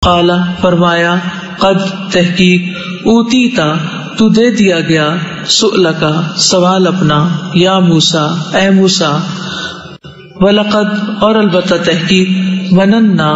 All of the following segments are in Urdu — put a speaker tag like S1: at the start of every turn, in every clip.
S1: قال فرمایا قد تحقیق اوتیتا تو دے دیا گیا سؤلکا سوال اپنا یا موسیٰ اے موسیٰ وَلَقَدْ اور البتہ تحقیق مننا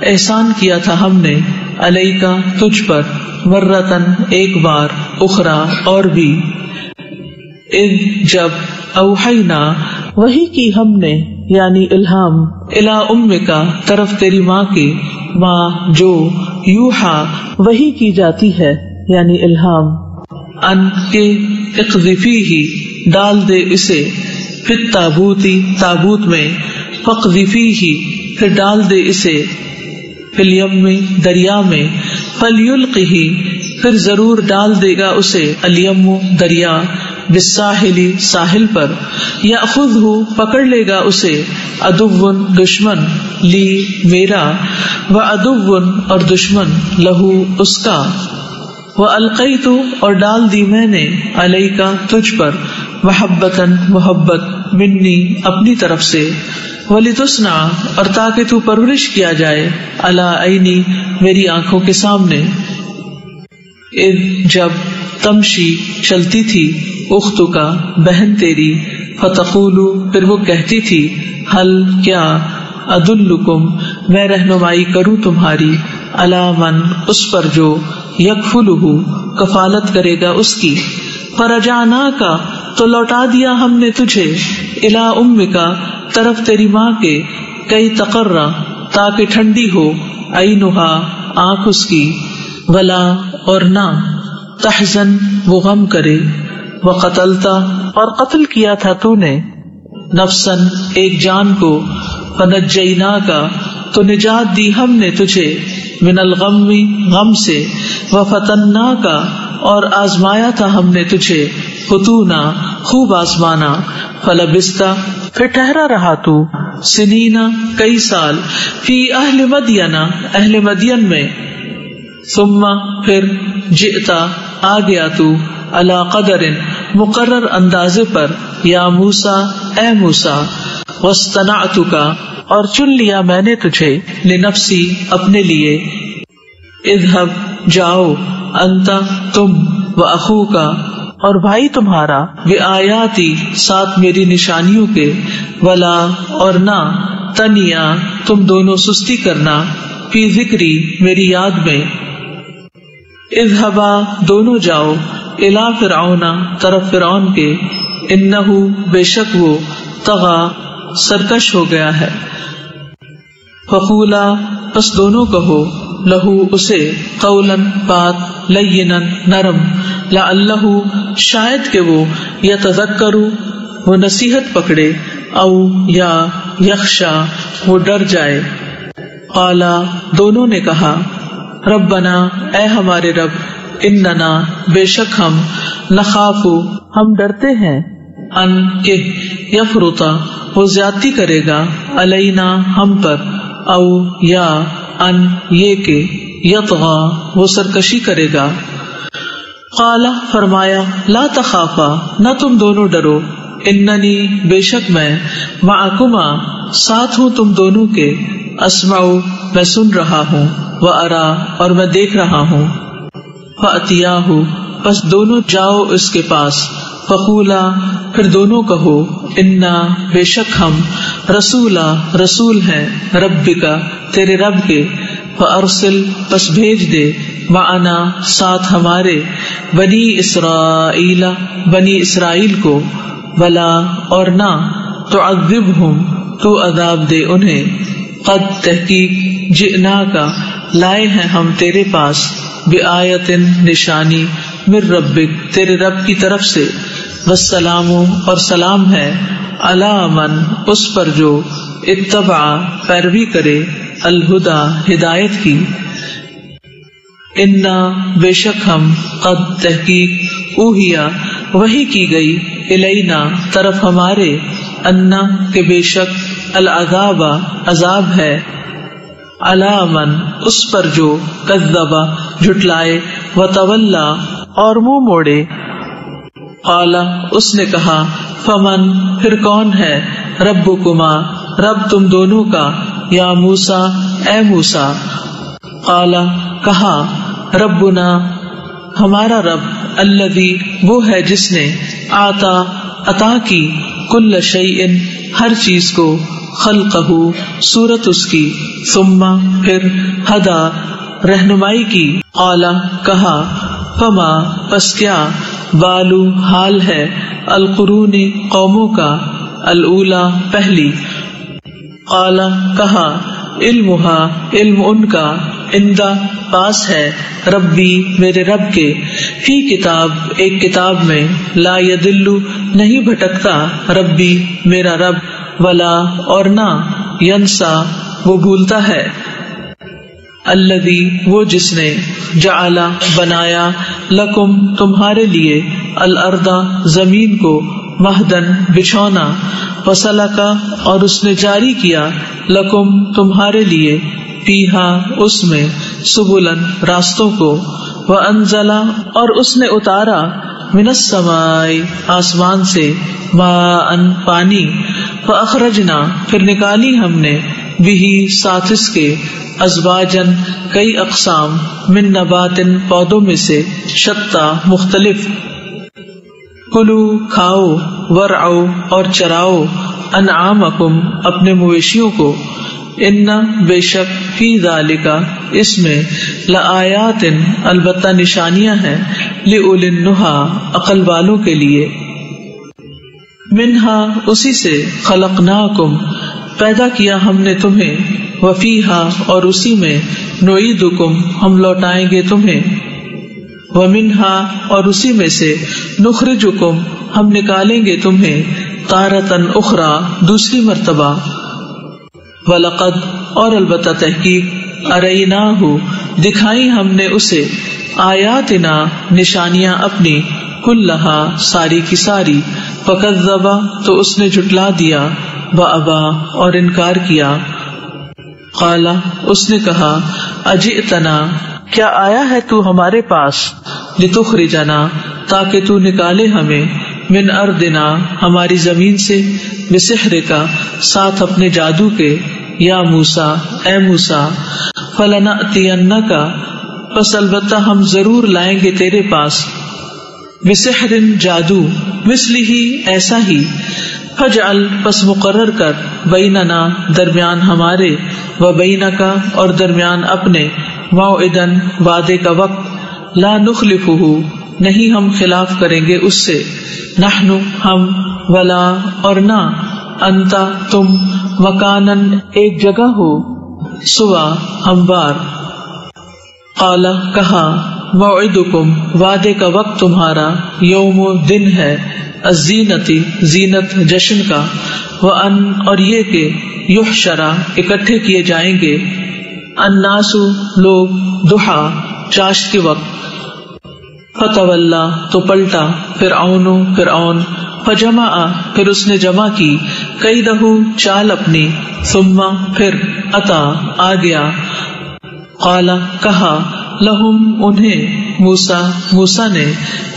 S1: احسان کیا تھا ہم نے علیکا تجھ پر مرتن ایک بار اخرى اور بھی اذ جب اوحینا وحی کی ہم نے یعنی الہام الی امکا طرف تیری ماں کے ماں جو یوحا وحی کی جاتی ہے یعنی الہام ان کے اقذفیہ ڈال دے اسے پھر تابوتی تابوت میں فقذفیہ پھر ڈال دے اسے فی الیم میں دریا میں فلیلقہ پھر ضرور ڈال دے گا اسے الیم دریا بالساحل ساحل پر یاخذہ پکڑ لے گا اسے عدو دشمن لی میرا وعدو اور دشمن لہو اس کا وَأَلْقَيْتُ اور ڈال دی میں نے عَلَيْكَ تجھ پر محبتاً محبت منی اپنی طرف سے وَلِتُصْنَعَ اور تاکہ تو پرورش کیا جائے عَلَىٰ عَيْنِي میری آنکھوں کے سامنے اذ جب تمشی چلتی تھی اختو کا بہن تیری فتقول پھر وہ کہتی تھی حل کیا ادلکم میں رہنمائی کروں تمہاری علی من اس پر جو یکفلہ کفالت کرے گا اس کی فرجعناک تو لوٹا دیا ہم نے تجھے الی امک طرف تیری ماں کے کئی تقرہ تاکہ ٹھنڈی ہو عینھا آنکھ اس کی ولا اور نہ تحزن وہ غم کرے وقتلتا اور قتل کیا تھا تو نے نفسن ایک جان کو فنجیناک تو نجات دی ہم نے تجھے من الغم غم سے وفتناک اور آزمایا تھا ہم نے تجھے فتونا خوب آزمانا فلبستا پھر ٹھہرا رہا تو سنینا کئی سال فی اہل مدینہ اہل مدین میں ثم پھر جئتا آ گیا تو علی قدر مقرر اندازے پر یا موسیٰ اے موسیٰ واصطنعتک اور چن لیا میں نے تجھے لنفسی اپنے لیے اذهب جاؤ انت تم واخوک اور بھائی تمہارا بآیاتی ساتھ میری نشانیوں کے ولا اور نہ تنیا تم دونوں سستی کرنا فی ذکری میری یاد میں اذهبا دونوں جاؤ الی فرعون طرف فرعون کے انہ بے شک وہ طغا سرکش ہو گیا ہے فقولا پس دونوں کہو لہو اسے قولا بات لینا نرم لعلہ شاید کہ وہ یتذکر وہ نصیحت پکڑے او یا یخشا وہ ڈر جائے قالا دونوں نے کہا ربنا اے ہمارے رب اننا بے شک ہم نخاف ہم ڈرتے ہیں ان کہ یفرطا وہ زیادتی کرے گا علینا ہم پر او یا ان یہ کہ یطغا وہ سرکشی کرے گا قال فرمایا لا تخافا نہ تم دونوں ڈرو اننی بے شک میں معکما ساتھ ہوں تم دونوں کے اسمع میں سن رہا ہوں وارا اور میں دیکھ رہا ہوں فاتیاہ پس دونوں جاؤ اس کے پاس فقولا پھر دونوں کہو انا بے شک ہم رسولا رسول ہیں ربکا تیرے رب کے فارسل پس بھیج دے معنا ساتھ ہمارے بنی اسرائیل بنی اسرائیل کو ولا اور نہ تعذبہم تو عذاب دے انہیں قد تحقیق جئناکا لائے ہیں ہم تیرے پاس بآیت نشانی من ربک تیرے رب کی طرف سے والسلام اور سلام ہے علی من اس پر جو اتبع پیروی کرے الہدا ہدایت کی انا بے شک ہم قد تحقیق اوہیا وحی کی گئی الینا طرف ہمارے انا کہ بے شک العذاب عذاب ہے علی من اس پر جو کذب جھٹلائے وتولا اور منہ موڑے قال اس نے کہا فمن پھر کون ہے ربکما رب تم دونوں کا یا موسیٰ اے موسیٰ قال کہا ربنا ہمارا رب الذی وہ ہے جس نے عطا کی کل شیء ہر چیز کو خلقہ صورت اس کی ثم پھر ہدا رہنمائی کی قال کہا فما پس کیا بالو حال ہے القرون قوموں کا الاولی پہلی قال کہا علمها علم ان کا عندہ پاس ہے ربی میرے رب کے فی کتاب ایک کتاب میں لا یدل نہیں بھٹکتا ربی میرا رب ولا اور نہ ینسا وہ بھولتا ہے الذی وہ جس نے جعل بنایا لکم تمہارے لیے الارض زمین کو مہدن بچھونا وسلکا اور اس نے جاری کیا لکم تمہارے لیے فیہا اس میں سبلن راستوں کو وانزل اور اس نے اتارا من السماء آسمان سے ماء پانی فاخرجنا پھر نکالی ہم نے بہی ساتھ اس کے ازواجن کئی اقسام من نباتن پودوں میں سے شتا مختلف کلو کھاؤ ورعو اور چراؤ انعامکم اپنے مویشیوں کو ان بے شک فی ذالک اس میں لآیات البتہ نشانیاں ہیں لأولی النہی عقل والوں کے لیے منہا اسی سے خلقناکم پیدا کیا ہم نے تمہیں وفیہا اور اسی میں نعیدکم ہم لوٹائیں گے تمہیں ومنہا اور اسی میں سے نخرجکم ہم نکالیں گے تمہیں تارتن اخری دوسری مرتبہ وَلَقَدْ اور البتہ تحقیق اریناہ دکھائی ہم نے اسے آیاتنا نشانیاں اپنی کلہا ساری کی ساری فکذب تو اس نے جھٹلا دیا وابا اور انکار کیا قال اس نے کہا اجئتنا کیا آیا ہے تو ہمارے پاس لتخرجنا تاکہ تو نکالے ہمیں من ارضنا ہماری زمین سے بسحرک ساتھ اپنے جادو کے یا موسیٰ اے موسیٰ فلنأتینک پس البتہ ہم ضرور لائیں گے تیرے پاس بسحر جادو مثلہ ایسا ہی فجعل پس مقرر کر بیننا درمیان ہمارے و بینکا اور درمیان اپنے موعدن وعدے کا وقت لا نخلفہ نہیں ہم خلاف کریں گے اس سے نحن ہم ولا اور نہ انتا تم مکانن ایک جگہ ہو سوا ہموار قال کہا موعدکم وعدے کا وقت تمہارا یوم دن ہے الزینتی زینت جشن کا وان اور یہ کہ یحشرا اکٹھے کیے جائیں گے الناس لوگ ضحا چاشت کے وقت فتولا تو پلٹا فرعون فجمع پھر اس نے جمع کی کیدہ چال اپنی ثم پھر اتا آ گیا قال کہا لہم انہیں موسیٰ نے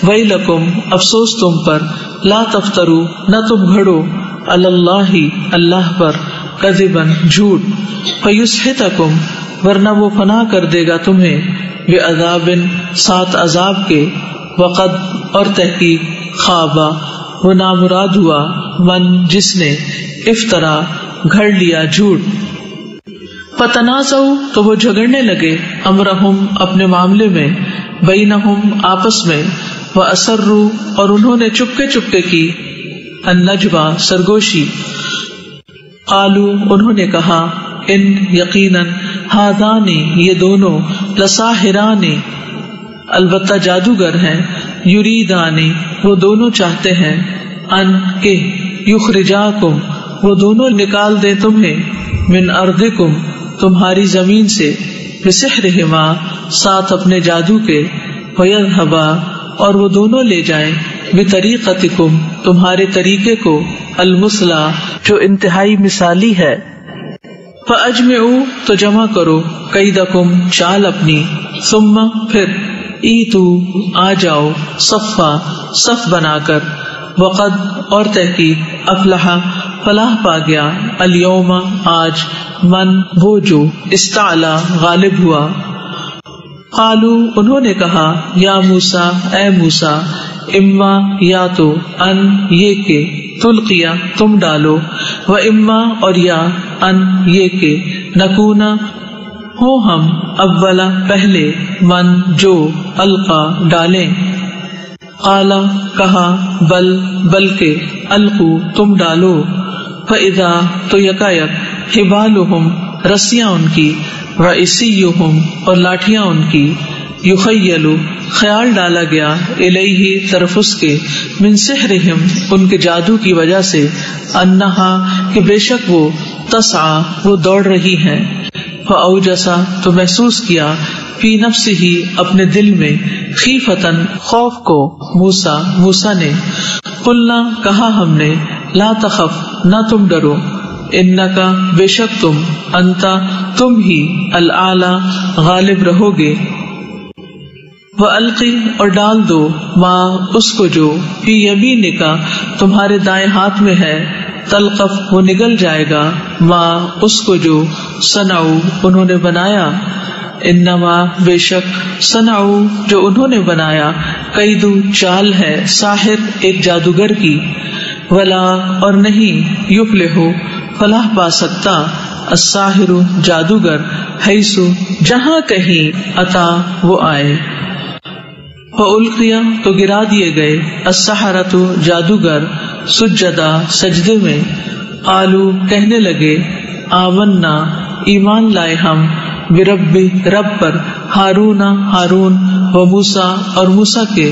S1: ویلکم افسوس تم پر لا تفترو نہ تم گھڑو علی اللہ اللہ پر کذبا جھوٹ فیسحتکم ورنہ وہ فنا کر دے گا تمہیں بعذاب ساتھ عذاب کے وقد اور تحقیق خوابا وہ نامراد ہوا من جس نے افطرا گھڑ لیا جھوٹ فتنازعوا تو وہ جھگڑنے لگے امرہم اپنے معاملے میں بینہم آپس میں واسروا اور انہوں نے چپکے کی النجوى سرگوشی قالوا انہوں نے کہا ان یقیناً ہادانی یہ دونوں لساحرانی البتہ جادوگر ہیں یریدانی وہ دونوں چاہتے ہیں ان کہ یخرجاکم وہ دونوں نکال دیں تمہیں من ارضکم تمہاری زمین سے بسحرہما ساتھ اپنے جادو کے ویذھبا اور وہ دونوں لے جائیں بطریقتکم تمہارے طریقے کو المثلی جو انتہائی مثالی ہے فاجمعوا تو جمع کرو کیدکم چال اپنی ثم پھر ایتو آ جاؤ صفا صف بنا کر وقد اور تحقیق افلح فلاح پا گیا الیوم آج من وہ جو استعلا غالب ہوا قالو انہوں نے کہا یا موسیٰ اے موسیٰ اما یا تو ان یہ کہ تلقیا تم ڈالو و اما اور یا ان یہ کہ نکونا ہو ہم اولا پہلے من جو القا ڈالیں. قالا کہا بل بلکہ القو تم ڈالو فاذا تو یکایک حبالہم رسیاں ان کی وعصیہم اور لاٹھیاں ان کی یخیلو خیال ڈالا گیا الیہ طرف اس کے من سحرہم ان کے جادو کی وجہ سے انہا کہ بے شک وہ تسعی وہ دوڑ رہی ہیں. فاوجسا تو محسوس کیا فی نفسہ اپنے دل میں خیفتن خوف کو موسیٰ نے. قلنا کہا ہم نے لا تخف نہ تم ڈرو انکا بے شک تم انتا تم ہی العالی غالب رہو گے. وَأَلْقِ اور ڈال دو ما اس کو جو فی یمینکا تمہارے دائیں ہاتھ میں ہے تلقف وہ نگل جائے گا ما اس کو جو صنعوا انہوں نے بنایا. انما بے شک صنعوا جو انہوں نے بنایا قیدو چال ہے ساحر ایک جادوگر کی. ولا اور نہیں یفلح فلاح پا سکتا الساحر جادوگر حیث جہاں کہیں عطا وہ آئے. فَأُلْقِيَ تو گرا دیے گئے السحرۃ جادوگر سجدہ سجدے میں. قالوا کہنے لگے آمنا ایمان لائے ہم برب رب پر ہارون و موسیٰ اور موسیٰ کے